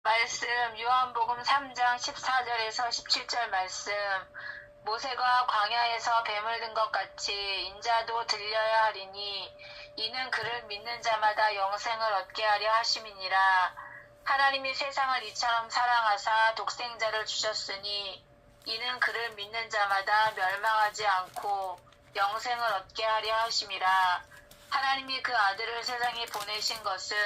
말씀 요한복음 3장 14절에서 17절 말씀. 모세가 광야에서 뱀을 든 것 같이 인자도 들려야 하리니 이는 그를 믿는 자마다 영생을 얻게 하려 하심이니라. 하나님이 세상을 이처럼 사랑하사 독생자를 주셨으니 이는 그를 믿는 자마다 멸망하지 않고 영생을 얻게 하려 하심이라. 하나님이 그 아들을 세상에 보내신 것은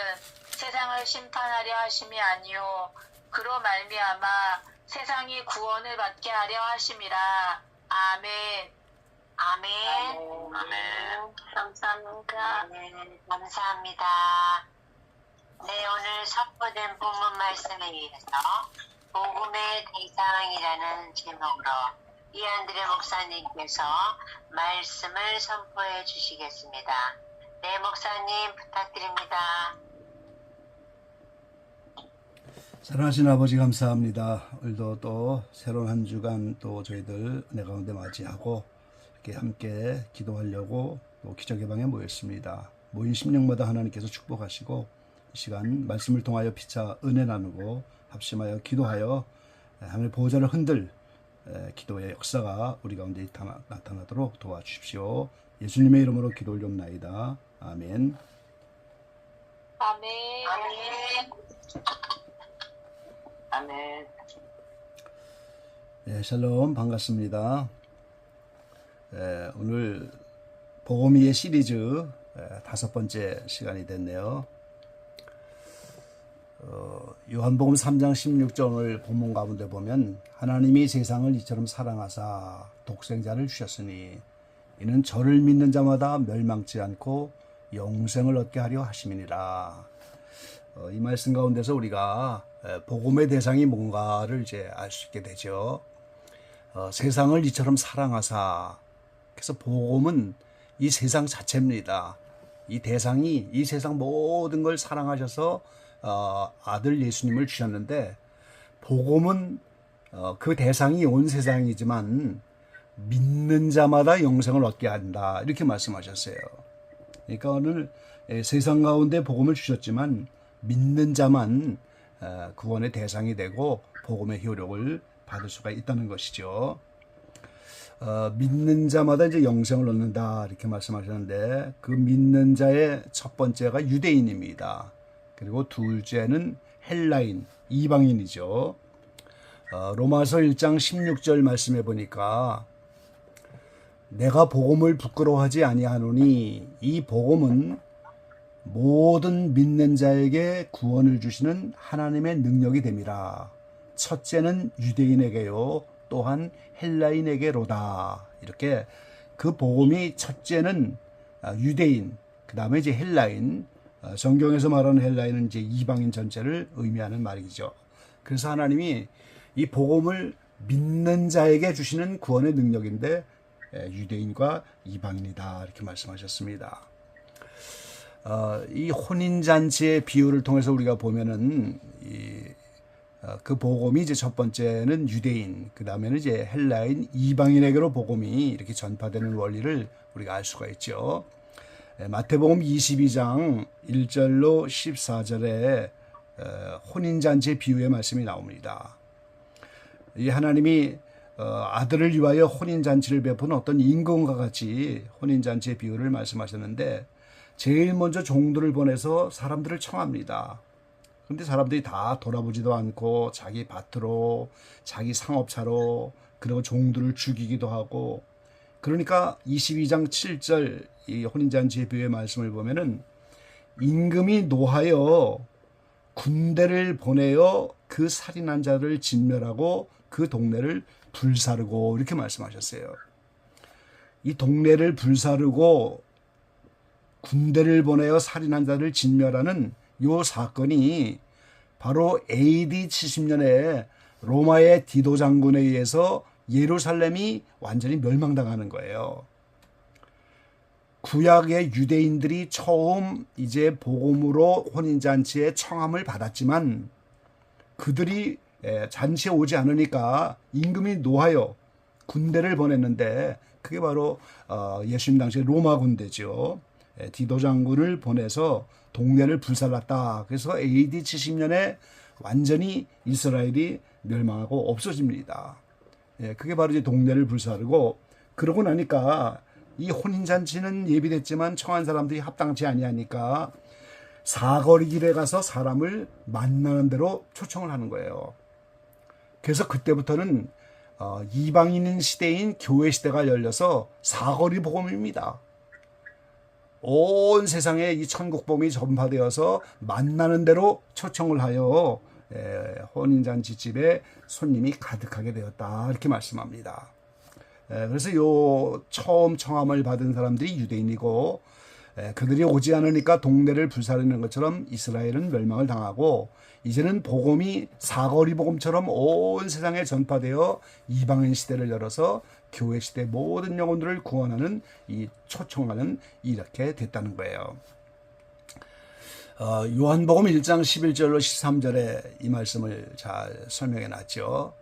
세상을 심판하려 하심이 아니요 그로 말미암아 세상이 구원을 받게 하려 하심이라. 아멘. 아멘. 아멘. 감사합니다. 네, 감사합니다. 네, 오늘 선포된 본문 말씀에 의해서 복음의 대상이라는 제목으로 이한드레 목사님께서 말씀을 선포해 주시겠습니다. 네, 목사님 부탁드립니다. 사랑하신 아버지 감사합니다. 오늘도 또 새로운 한 주간 또 저희들 은혜 가운데 맞이하고 이렇게 함께 기도하려고 또 기적의 방에 모였습니다. 모인 심령마다 하나님께서 축복하시고 이 시간 말씀을 통하여 피차 은혜 나누고 합심하여 기도하여 하나님의 보호자를 흔들 기도의 역사가 우리 가운데 나타나도록 도와주십시오. 예수님의 이름으로 기도 올려옵나이다. 아멘. 아멘. 아멘. 아멘. 네, 샬롬 반갑습니다. 오늘 복음이의 시리즈 5번째 시간이 됐네요. 요한복음 3장 16절 오늘 본문 가운데 보면 하나님이 세상을 이처럼 사랑하사 독생자를 주셨으니 이는 저를 믿는 자마다 멸망치 않고 영생을 얻게 하려 하심이니라. 이 말씀 가운데서 우리가 복음의 대상이 뭔가를 이제 알 수 있게 되죠. 세상을 이처럼 사랑하사. 그래서 복음은 이 세상 자체입니다. 이 대상이 이 세상 모든 걸 사랑하셔서 아들 예수님을 주셨는데 복음은 그 대상이 온 세상이지만 믿는 자마다 영생을 얻게 한다. 이렇게 말씀하셨어요. 그러니까 오늘 세상 가운데 복음을 주셨지만 믿는 자만 구원의 대상이 되고 복음의 효력을 받을 수가 있다는 것이죠. 믿는 자마다 이제 영생을 얻는다 이렇게 말씀하셨는데 그 믿는 자의 첫 번째가 유대인입니다. 그리고 둘째는 헬라인, 이방인이죠. 로마서 1장 16절 말씀해 보니까 내가 복음을 부끄러워하지 아니하노니 이 복음은 모든 믿는 자에게 구원을 주시는 하나님의 능력이 됨이라. 첫째는 유대인에게요 또한 헬라인에게로다. 이렇게 그 복음이 첫째는 유대인, 그 다음에 이제 헬라인, 성경에서 말하는 헬라인은 이제 이방인 전체를 의미하는 말이죠. 그래서 하나님이 이 복음을 믿는 자에게 주시는 구원의 능력인데 유대인과 이방인이다 이렇게 말씀하셨습니다. 이 혼인잔치의 비유를 통해서 우리가 보면은 그 복음이 이제 첫 번째는 유대인, 그 다음에는 이제 헬라인, 이방인에게로 복음이 이렇게 전파되는 원리를 우리가 알 수가 있죠. 마태복음 22장 1절로 14절에 혼인잔치의 비유의 말씀이 나옵니다. 이 하나님이 아들을 위하여 혼인잔치를 베푸는 어떤 임금과 같이 혼인잔치의 비유를 말씀하셨는데 제일 먼저 종들을 보내서 사람들을 청합니다. 그런데 사람들이 다 돌아보지도 않고 자기 밭으로 자기 상업차로 그리고 종들을 죽이기도 하고 그러니까 22장 7절 이 혼인잔치의 비유의 말씀을 보면은 임금이 노하여 군대를 보내어 그 살인한 자를 진멸하고 그 동네를 불사르고 이렇게 말씀하셨어요. 이 동네를 불사르고 군대를 보내어 살인한 자를 진멸하는 이 사건이 바로 AD 70년에 로마의 디도 장군에 의해서 예루살렘이 완전히 멸망당하는 거예요. 구약의 유대인들이 처음 이제 복음으로 혼인잔치에 청함을 받았지만 그들이 잔치에 오지 않으니까 임금이 노하여 군대를 보냈는데 그게 바로 예수님 당시에 로마 군대죠. 디도 장군을 보내서 동네를 불살랐다. 그래서 AD 70년에 완전히 이스라엘이 멸망하고 없어집니다. 예, 그게 바로 이제 동네를 불사르고, 그러고 나니까 이 혼인잔치는 예비됐지만 청한 사람들이 합당치 아니하니까 사거리 길에 가서 사람을 만나는 대로 초청을 하는 거예요. 그래서 그때부터는 이방인 시대인 교회 시대가 열려서 사거리 복음입니다. 온 세상에 이 천국 복음이 전파되어서 만나는 대로 초청을 하여 혼인잔치 집에 손님이 가득하게 되었다, 이렇게 말씀합니다. 그래서 요 처음 청함을 받은 사람들이 유대인이고, 그들이 오지 않으니까 동네를 불사르는 것처럼 이스라엘은 멸망을 당하고, 이제는 복음이 사거리 복음처럼 온 세상에 전파되어 이방인 시대를 열어서 교회 시대 모든 영혼들을 구원하는 이 초청하는 이렇게 됐다는 거예요. 요한복음 1장 11절로 13절에 이 말씀을 잘 설명해 놨죠.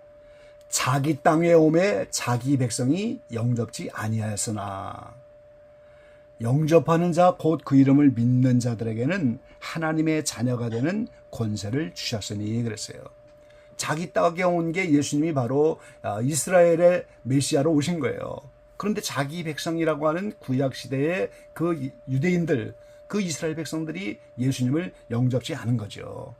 자기 땅에 오매 자기 백성이 영접지 아니하였으나 영접하는 자 곧 그 이름을 믿는 자들에게는 하나님의 자녀가 되는 권세를 주셨으니 그랬어요. 자기 땅에 온 게 예수님이 바로 이스라엘의 메시아로 오신 거예요. 그런데 자기 백성이라고 하는 구약시대의 그 유대인들, 그 이스라엘 백성들이 예수님을 영접지 않은 거죠.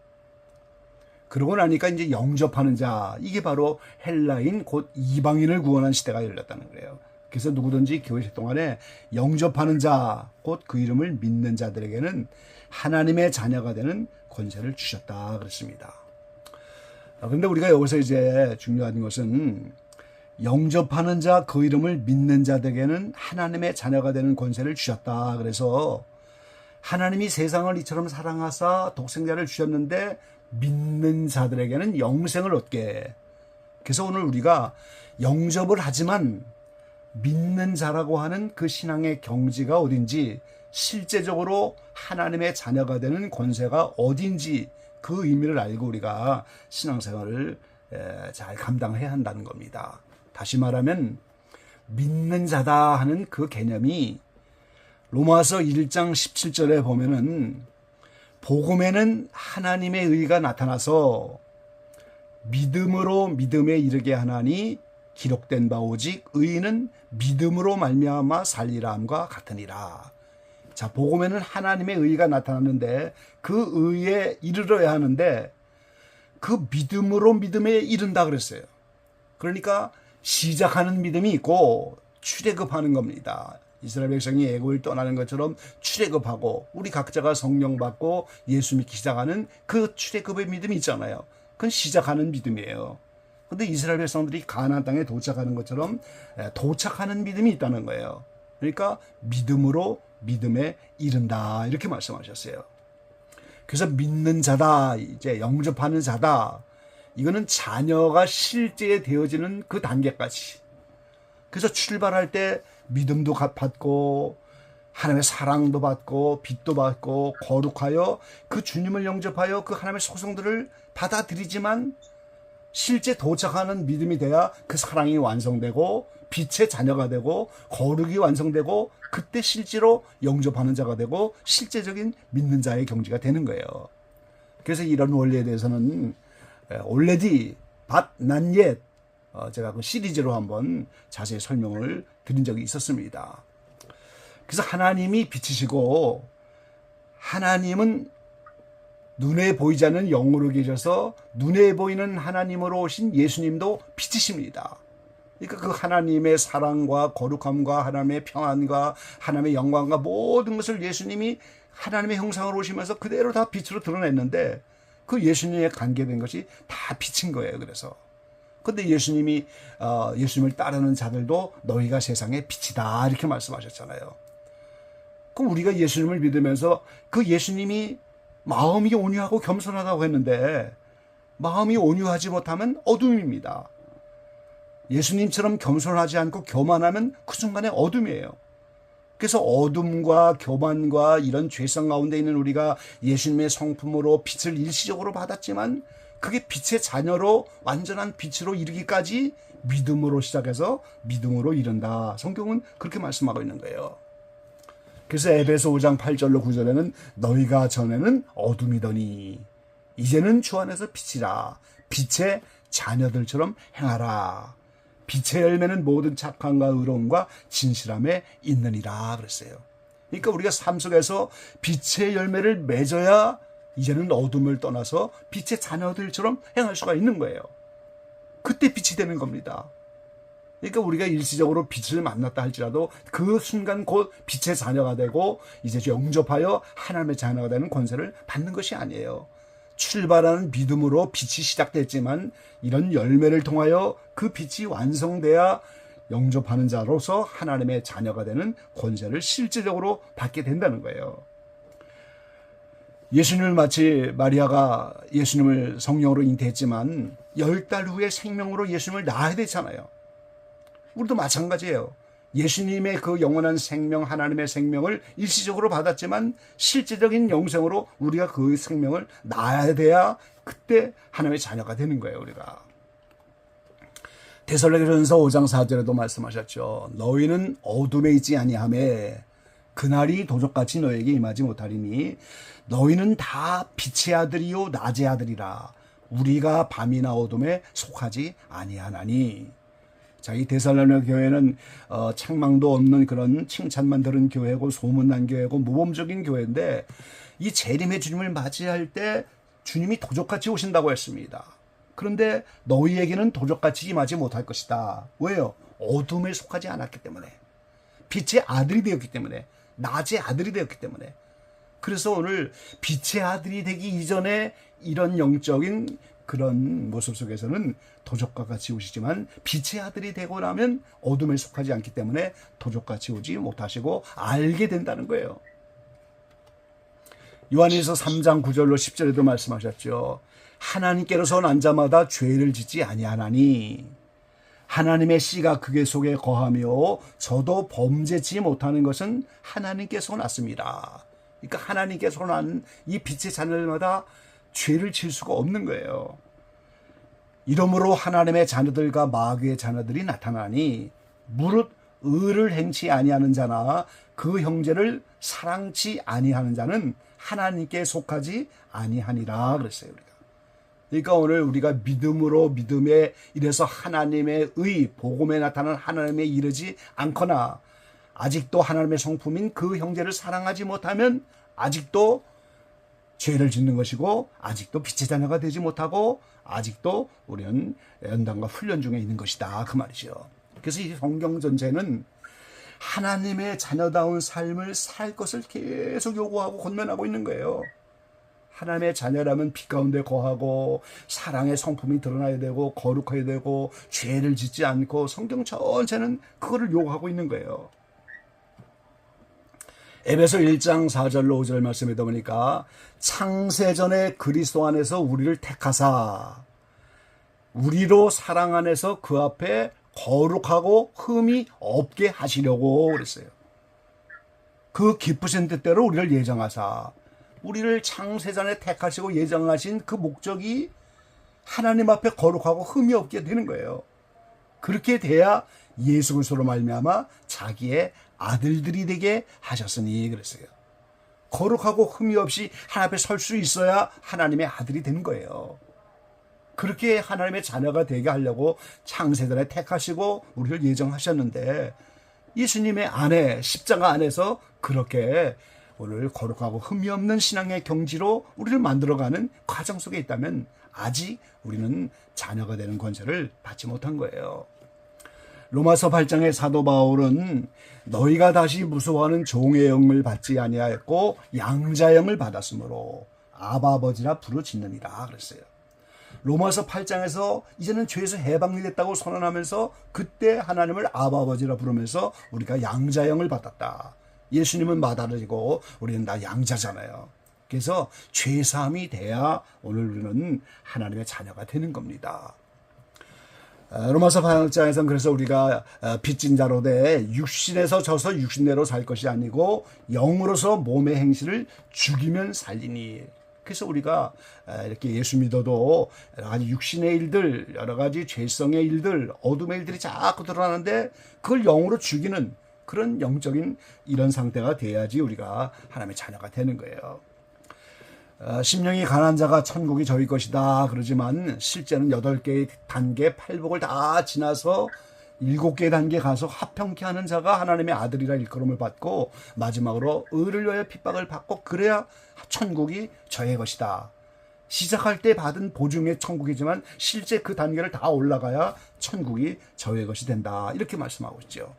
그러고 나니까 이제 영접하는 자, 이게 바로 헬라인 곧 이방인을 구원한 시대가 열렸다는 거예요. 그래서 누구든지 교회 동안에 영접하는 자, 곧 그 이름을 믿는 자들에게는 하나님의 자녀가 되는 권세를 주셨다 그랬습니다. 그런데 우리가 여기서 이제 중요한 것은 영접하는 자, 그 이름을 믿는 자들에게는 하나님의 자녀가 되는 권세를 주셨다. 그래서 하나님이 세상을 이처럼 사랑하사 독생자를 주셨는데 믿는 자들에게는 영생을 얻게. 그래서 오늘 우리가 영접을 하지만 믿는 자라고 하는 그 신앙의 경지가 어딘지, 실제적으로 하나님의 자녀가 되는 권세가 어딘지 그 의미를 알고 우리가 신앙생활을 잘 감당해야 한다는 겁니다. 다시 말하면 믿는 자다 하는 그 개념이 로마서 1장 17절에 보면은 복음에는 하나님의 의가 나타나서 믿음으로 믿음에 이르게 하나니 기록된 바 오직 의인은 믿음으로 말미암아 살리라 함과 같으니라. 자, 복음에는 하나님의 의가 나타났는데 그 의에 이르러야 하는데 그 믿음으로 믿음에 이른다 그랬어요. 그러니까 시작하는 믿음이 있고 출애굽하는 겁니다. 이스라엘 백성이 애굽을 떠나는 것처럼 출애굽하고 우리 각자가 성령 받고 예수 믿기 시작하는 그 출애굽의 믿음이 있잖아요. 그건 시작하는 믿음이에요. 그런데 이스라엘 백성들이 가나안 땅에 도착하는 것처럼 도착하는 믿음이 있다는 거예요. 그러니까 믿음으로 믿음에 이른다, 이렇게 말씀하셨어요. 그래서 믿는 자다, 이제 영접하는 자다, 이거는 자녀가 실제 되어지는 그 단계까지. 그래서 출발할 때 믿음도 받고 하나님의 사랑도 받고 빛도 받고 거룩하여 그 주님을 영접하여 그 하나님의 소성들을 받아들이지만 실제 도착하는 믿음이 돼야 그 사랑이 완성되고 빛의 자녀가 되고 거룩이 완성되고 그때 실제로 영접하는 자가 되고 실제적인 믿는 자의 경지가 되는 거예요. 그래서 이런 원리에 대해서는 already but not yet, 제가 그 시리즈로 한번 자세히 설명을 드린 적이 있었습니다. 그래서 하나님이 빛이시고 하나님은 눈에 보이지 않는 영으로 계셔서 눈에 보이는 하나님으로 오신 예수님도 빛이십니다. 그러니까 그 하나님의 사랑과 거룩함과 하나님의 평안과 하나님의 영광과 모든 것을 예수님이 하나님의 형상으로 오시면서 그대로 다 빛으로 드러냈는데 그 예수님에 관계된 것이 다 빛인 거예요. 그래서 근데 예수님이 예수님을 따르는 자들도 너희가 세상의 빛이다, 이렇게 말씀하셨잖아요. 그럼 우리가 예수님을 믿으면서 그 예수님이 마음이 온유하고 겸손하다고 했는데 마음이 온유하지 못하면 어둠입니다. 예수님처럼 겸손하지 않고 교만하면 그 순간에 어둠이에요. 그래서 어둠과 교만과 이런 죄성 가운데 있는 우리가 예수님의 성품으로 빛을 일시적으로 받았지만 그게 빛의 자녀로 완전한 빛으로 이르기까지 믿음으로 시작해서 믿음으로 이른다. 성경은 그렇게 말씀하고 있는 거예요. 그래서 에베소 5장 8절로 9절에는 너희가 전에는 어둠이더니 이제는 주 안에서 빛이라. 빛의 자녀들처럼 행하라. 빛의 열매는 모든 착함과 의로움과 진실함에 있느니라 그랬어요. 그러니까 우리가 삶 속에서 빛의 열매를 맺어야 이제는 어둠을 떠나서 빛의 자녀들처럼 행할 수가 있는 거예요. 그때 빛이 되는 겁니다. 그러니까 우리가 일시적으로 빛을 만났다 할지라도 그 순간 곧 빛의 자녀가 되고 이제 영접하여 하나님의 자녀가 되는 권세를 받는 것이 아니에요. 출발하는 믿음으로 빛이 시작됐지만 이런 열매를 통하여 그 빛이 완성돼야 영접하는 자로서 하나님의 자녀가 되는 권세를 실제적으로 받게 된다는 거예요. 예수님을 마치 마리아가 예수님을 성령으로 잉태했지만 10달 후에 생명으로 예수님을 낳아야 되잖아요. 우리도 마찬가지예요. 예수님의 그 영원한 생명, 하나님의 생명을 일시적으로 받았지만 실제적인 영생으로 우리가 그 생명을 낳아야 돼야 그때 하나님의 자녀가 되는 거예요, 우리가. 데살로니가전서 5장 4절에도 말씀하셨죠. 너희는 어둠에 있지 아니하매 그날이 도적같이 너에게 임하지 못하리니 너희는 다 빛의 아들이요 낮의 아들이라. 우리가 밤이나 어둠에 속하지 아니하나니. 자, 이 데살로니가 교회는 책망도 없는 그런 칭찬만 들은 교회고 소문난 교회고 모범적인 교회인데 이 재림의 주님을 맞이할 때 주님이 도적같이 오신다고 했습니다. 그런데 너희에게는 도적같이 임하지 못할 것이다. 왜요? 어둠에 속하지 않았기 때문에. 빛의 아들이 되었기 때문에. 낮의 아들이 되었기 때문에. 그래서 오늘 빛의 아들이 되기 이전에 이런 영적인 그런 모습 속에서는 도적과 같이 오시지만 빛의 아들이 되고 나면 어둠에 속하지 않기 때문에 도적같이 오지 못하시고 알게 된다는 거예요. 요한일서 3장 9절로 10절에도 말씀하셨죠. 하나님께로서 난 자마다 죄를 짓지 아니하나니 하나님의 씨가 그의 속에 거하며 저도 범죄치 못하는 것은 하나님께서 났습니다. 그러니까 하나님께서 난 이 빛의 자녀들마다 죄를 지을 수가 없는 거예요. 이러므로 하나님의 자녀들과 마귀의 자녀들이 나타나니 무릇 의를 행치 아니하는 자나 그 형제를 사랑치 아니하는 자는 하나님께 속하지 아니하니라 그랬어요. 우리가. 그러니까 오늘 우리가 믿음으로 믿음에 이래서 하나님의 의 복음에 나타난 하나님에 이르지 않거나 아직도 하나님의 성품인 그 형제를 사랑하지 못하면 아직도 죄를 짓는 것이고 아직도 빛의 자녀가 되지 못하고 아직도 우리는 연단과 훈련 중에 있는 것이다 그 말이죠. 그래서 이 성경 전체는 하나님의 자녀다운 삶을 살 것을 계속 요구하고 권면하고 있는 거예요. 하나님의 자녀라면 빛 가운데 거하고 사랑의 성품이 드러나야 되고 거룩해야 되고 죄를 짓지 않고 성경 전체는 그거를 요구하고 있는 거예요. 에베소 1장 4절로 5절 말씀에 보니까 창세전에 그리스도 안에서 우리를 택하사 우리로 사랑 안에서 그 앞에 거룩하고 흠이 없게 하시려고 그랬어요. 그 기쁘신 뜻대로 우리를 예정하사 우리를 창세전에 택하시고 예정하신 그 목적이 하나님 앞에 거룩하고 흠이 없게 되는 거예요. 그렇게 돼야 예수 그리스도로 말미암아 자기의 아들들이 되게 하셨으니 그랬어요. 거룩하고 흠이 없이 하나님 앞에 설 수 있어야 하나님의 아들이 되는 거예요. 그렇게 하나님의 자녀가 되게 하려고 창세전에 택하시고 우리를 예정하셨는데 예수님의 안에 십자가 안에서 그렇게 오늘 거룩하고 흠이 없는 신앙의 경지로 우리를 만들어가는 과정 속에 있다면 아직 우리는 자녀가 되는 권세를 받지 못한 거예요. 로마서 8장의 사도 바울은 너희가 다시 무서워하는 종의 영을 받지 아니하였고 양자의 영을 받았으므로 아바 아버지라 부르짖느니라 그랬어요. 로마서 8장에서 이제는 죄에서 해방이 됐다고 선언하면서 그때 하나님을 아바 아버지라 부르면서 우리가 양자의 영을 받았다. 예수님은 마다르고 우리는 다 양자잖아요. 그래서 죄사함이 돼야 오늘 우리는 하나님의 자녀가 되는 겁니다. 로마서 8장에서는 그래서 우리가 빚진 자로 돼 육신에서 져서 육신대로 살 것이 아니고 영으로서 몸의 행실을 죽이면 살리니. 그래서 우리가 이렇게 예수 믿어도 여러 가지 육신의 일들, 여러 가지 죄성의 일들, 어둠의 일들이 자꾸 드러나는데 그걸 영으로 죽이는 그런 영적인 이런 상태가 돼야지 우리가 하나님의 자녀가 되는 거예요. 심령이 가난한 자가 천국이 저희 것이다 그러지만 실제는 8개의 단계 팔복을 다 지나서 7개의 단계 가서 화평케 하는 자가 하나님의 아들이라 일컬음을 받고 마지막으로 의를 위하여 핍박을 받고 그래야 천국이 저의 것이다. 시작할 때 받은 보증의 천국이지만 실제 그 단계를 다 올라가야 천국이 저의 것이 된다. 이렇게 말씀하고 있죠.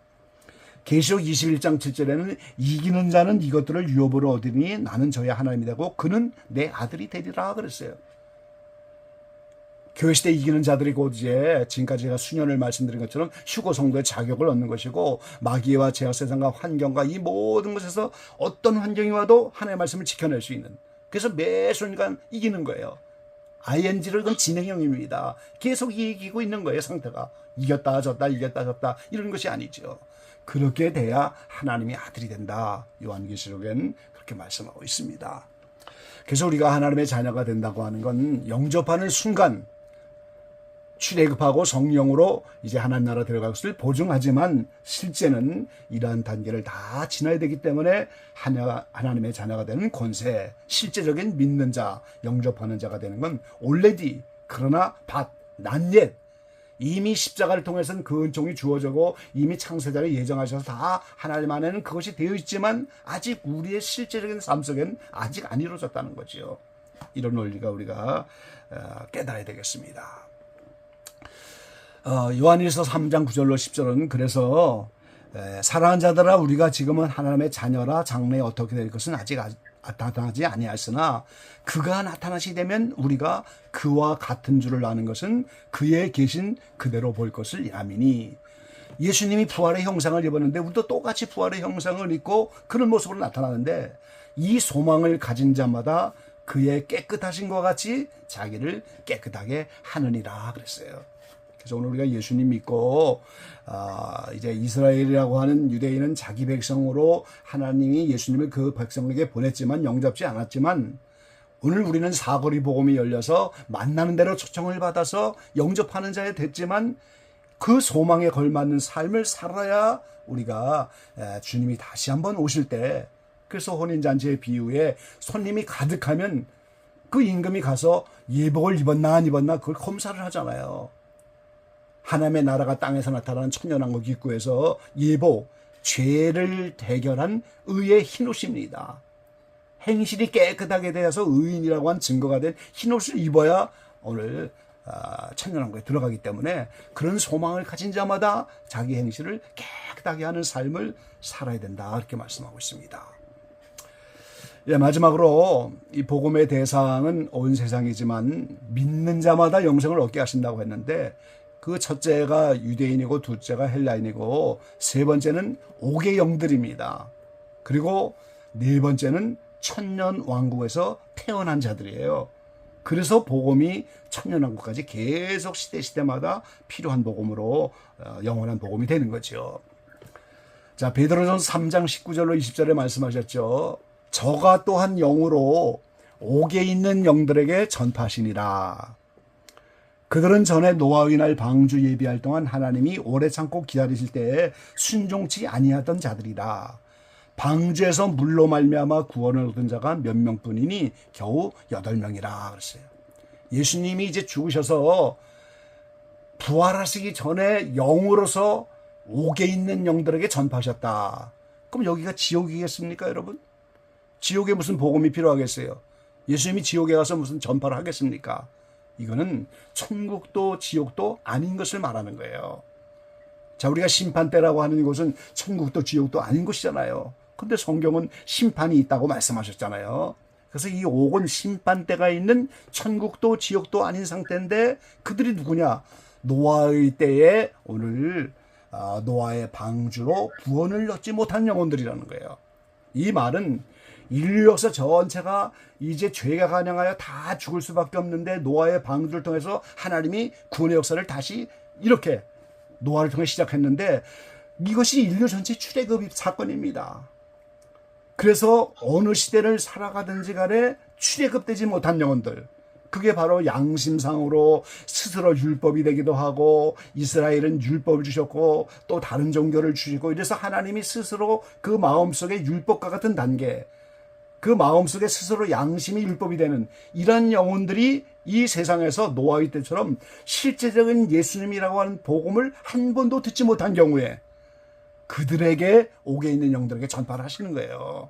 계시록 21장 7절에는 이기는 자는 이것들을 유업으로 얻으니 나는 저의 하나님이 되고 그는 내 아들이 되리라 그랬어요. 교회 시대 이기는 자들이 곧 이제 지금까지 제가 수년을 말씀드린 것처럼 휴거 성도의 자격을 얻는 것이고 마귀와 제약 세상과 환경과 이 모든 것에서 어떤 환경이 와도 하나님의 말씀을 지켜낼 수 있는, 그래서 매 순간 이기는 거예요. ing를 그건 진행형입니다. 계속 이기고 있는 거예요. 상태가 이겼다 졌다 이겼다 졌다 이런 것이 아니죠. 그렇게 돼야 하나님이 아들이 된다. 요한계시록엔 그렇게 말씀하고 있습니다. 그래서 우리가 하나님의 자녀가 된다고 하는 건 영접하는 순간 출애굽하고 성령으로 이제 하나님 나라 들어갈 것을 보증하지만 실제는 이러한 단계를 다 지나야 되기 때문에 하나님의 자녀가 되는 권세, 실제적인 믿는 자, 영접하는 자가 되는 건 already, 그러나 not yet, 이미 십자가를 통해서는 그 은총이 주어지고 이미 창세자를 예정하셔서 다 하나님 안에는 그것이 되어 있지만 아직 우리의 실제적인 삶 속에는 아직 안 이루어졌다는 거지요. 이런 원리가 우리가 깨달아야 되겠습니다. 요한일서 3장 9절로 10절은 그래서 사랑하는 자들아 우리가 지금은 하나님의 자녀라 장래에 어떻게 될 것은 아직 나타나지 아니하였으나 그가 나타나시 되면 우리가 그와 같은 줄을 아는 것은 그의 계신 그대로 볼 것을 아미니. 예수님이 부활의 형상을 입었는데 우리도 똑같이 부활의 형상을 입고 그런 모습으로 나타나는데 이 소망을 가진 자마다 그의 깨끗하신 것 같이 자기를 깨끗하게 하느니라 그랬어요. 그래서 오늘 우리가 예수님 믿고 이제 이스라엘이라고 하는 유대인은 자기 백성으로 하나님이 예수님을 그 백성에게 보냈지만 영접지 않았지만 오늘 우리는 사거리 복음이 열려서 만나는 대로 초청을 받아서 영접하는 자에 됐지만 그 소망에 걸맞는 삶을 살아야 우리가 주님이 다시 한번 오실 때, 그래서 혼인잔치의 비유에 손님이 가득하면 그 임금이 가서 예복을 입었나 안 입었나 그걸 검사를 하잖아요. 하나님의 나라가 땅에서 나타나는 천년왕국 입구에서 예복, 죄를 해결한 의의 흰옷입니다. 행실이 깨끗하게 되어서 의인이라고 한 증거가 된 흰옷을 입어야 오늘 천년왕국에 들어가기 때문에 그런 소망을 가진 자마다 자기 행실을 깨끗하게 하는 삶을 살아야 된다 이렇게 말씀하고 있습니다. 마지막으로 이 복음의 대상은 온 세상이지만 믿는 자마다 영생을 얻게 하신다고 했는데 그 첫째가 유대인이고 둘째가 헬라인이고 세 번째는 옥의 영들입니다. 그리고 네 번째는 천년 왕국에서 태어난 자들이에요. 그래서 복음이 천년 왕국까지 계속 시대마다 필요한 복음으로 영원한 복음이 되는 거죠. 자, 베드로전서 3장 19절로 20절에 말씀하셨죠. 저가 또한 영으로 옥에 있는 영들에게 전파하시니라. 그들은 전에 노아의 날 방주 예비할 동안 하나님이 오래 참고 기다리실 때에 순종치 아니하던 자들이라. 방주에서 물로 말미암아 구원을 얻은 자가 몇 명뿐이니 겨우 8명이라 그랬어요. 예수님이 이제 죽으셔서 부활하시기 전에 영으로서 옥에 있는 영들에게 전파하셨다. 그럼 여기가 지옥이겠습니까, 여러분? 지옥에 무슨 복음이 필요하겠어요? 예수님이 지옥에 가서 무슨 전파를 하겠습니까? 이거는 천국도 지옥도 아닌 것을 말하는 거예요. 자, 우리가 심판대라고 하는 곳은 천국도 지옥도 아닌 곳이잖아요. 근데 성경은 심판이 있다고 말씀하셨잖아요. 그래서 이 옥은 심판대가 있는 천국도 지옥도 아닌 상태인데 그들이 누구냐? 노아의 때에 오늘 노아의 방주로 구원을 얻지 못한 영혼들이라는 거예요. 이 말은 인류 역사 전체가 이제 죄가 간영하여 다 죽을 수밖에 없는데 노아의 방주를 통해서 하나님이 구원의 역사를 다시 이렇게 노아를 통해 시작했는데 이것이 인류 전체 출애굽 사건입니다. 그래서 어느 시대를 살아가든지 간에 출애굽되지 못한 영혼들, 그게 바로 양심상으로 스스로 율법이 되기도 하고 이스라엘은 율법을 주셨고 또 다른 종교를 주시고 이래서 하나님이 스스로 그 마음속에 율법과 같은 단계, 그 마음속에 스스로 양심이 율법이 되는 이런 영혼들이 이 세상에서 노아의 때처럼 실제적인 예수님이라고 하는 복음을 한 번도 듣지 못한 경우에 그들에게 옥에 있는 영들에게 전파를 하시는 거예요.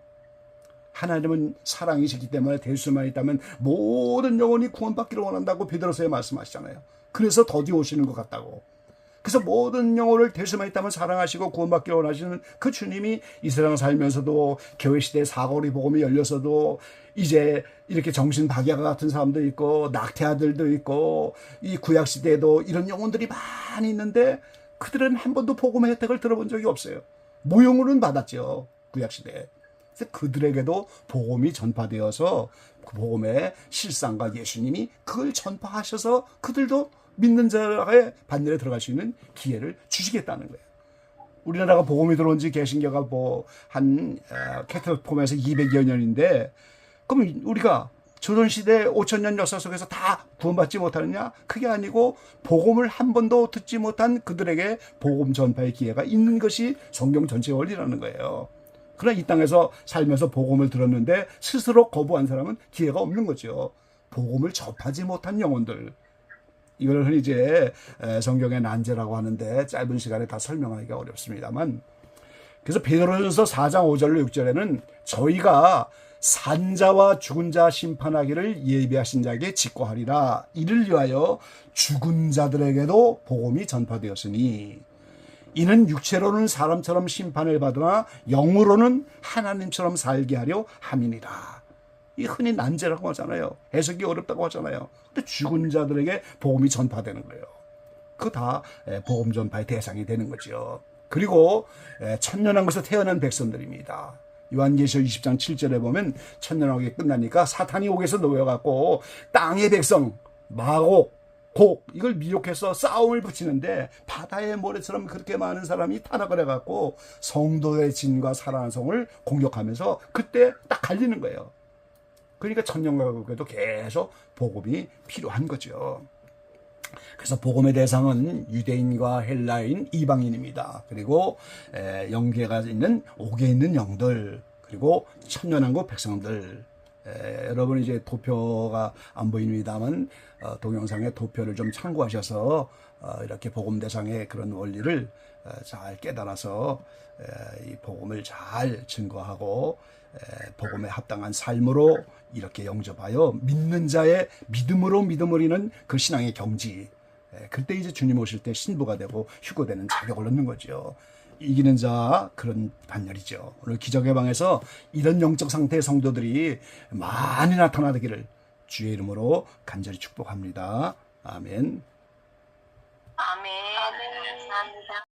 하나님은 사랑이시기 때문에 될 수만 있다면 모든 영혼이 구원받기를 원한다고 베드로서에 말씀하시잖아요. 그래서 더디 오시는 것 같다고. 그래서 모든 영혼을 될 수만 있다면 사랑하시고 구원받기를 원하시는 그 주님이 이 세상 살면서도 교회 시대에 사거리 복음이 열려서도 이제 이렇게 정신 박야가 같은 사람도 있고 낙태아들도 있고 이 구약 시대에도 이런 영혼들이 많이 있는데 그들은 한 번도 복음의 혜택을 들어본 적이 없어요. 모형으로는 받았죠. 구약 시대에. 그래서 그들에게도 복음이 전파되어서 그 복음의 실상과 예수님이 그걸 전파하셔서 그들도 믿는 자의 반열에 들어갈 수 있는 기회를 주시겠다는 거예요. 우리나라가 복음이 들어온 지 개신교가 한 캐톨릭 포함해서 200여 년인데 그럼 우리가 조선시대 5,000년 역사 속에서 다 구원받지 못하느냐? 그게 아니고 복음을 한 번도 듣지 못한 그들에게 복음 전파의 기회가 있는 것이 성경 전체의 원리라는 거예요. 그러나 이 땅에서 살면서 복음을 들었는데 스스로 거부한 사람은 기회가 없는 거죠. 복음을 접하지 못한 영혼들. 이걸 흔히 이제 성경의 난제라고 하는데 짧은 시간에 다 설명하기가 어렵습니다만 그래서 베드로전서 4장 5절로 6절에는 저희가 산자와 죽은 자 심판하기를 예비하신 자에게 직고하리라. 이를 위하여 죽은 자들에게도 복음이 전파되었으니 이는 육체로는 사람처럼 심판을 받으나 영으로는 하나님처럼 살게 하려 함이니라. 이 흔히 난제라고 하잖아요. 해석이 어렵다고 하잖아요. 근데 죽은 자들에게 복음이 전파되는 거예요. 그거 다 복음 전파의 대상이 되는 거죠. 그리고 천년왕국에서 태어난 백성들입니다. 요한계시록 20장 7절에 보면 천년왕국이 끝나니까 사탄이 옥에서 놓여갖고 땅의 백성 마곡 곡 이걸 미혹해서 싸움을 붙이는데 바다의 모래처럼 그렇게 많은 사람이 타락을 해갖고 성도의 진과 살아난 성을 공격하면서 그때 딱 갈리는 거예요. 그러니까 천년왕국에도 계속 복음이 필요한 거죠. 그래서 복음의 대상은 유대인과 헬라인, 이방인입니다. 그리고 영계가 있는 옥에 있는 영들, 그리고 천년왕국 백성들. 여러분 이제 도표가 안 보입니다만 동영상의 도표를 좀 참고하셔서 이렇게 복음 대상의 그런 원리를 잘 깨달아서 이 복음을 잘 증거하고 복음에 합당한 삶으로 이렇게 영접하여 믿는 자의 믿음으로 믿음을 이는 그 신앙의 경지. 그때 이제 주님 오실 때 신부가 되고 휴거되는 자격을 얻는 거죠. 이기는 자 그런 반열이죠. 오늘 기적의 방에서 이런 영적 상태의 성도들이 많이 나타나기를 주의 이름으로 간절히 축복합니다. 아멘. 아멘. 감사합니다.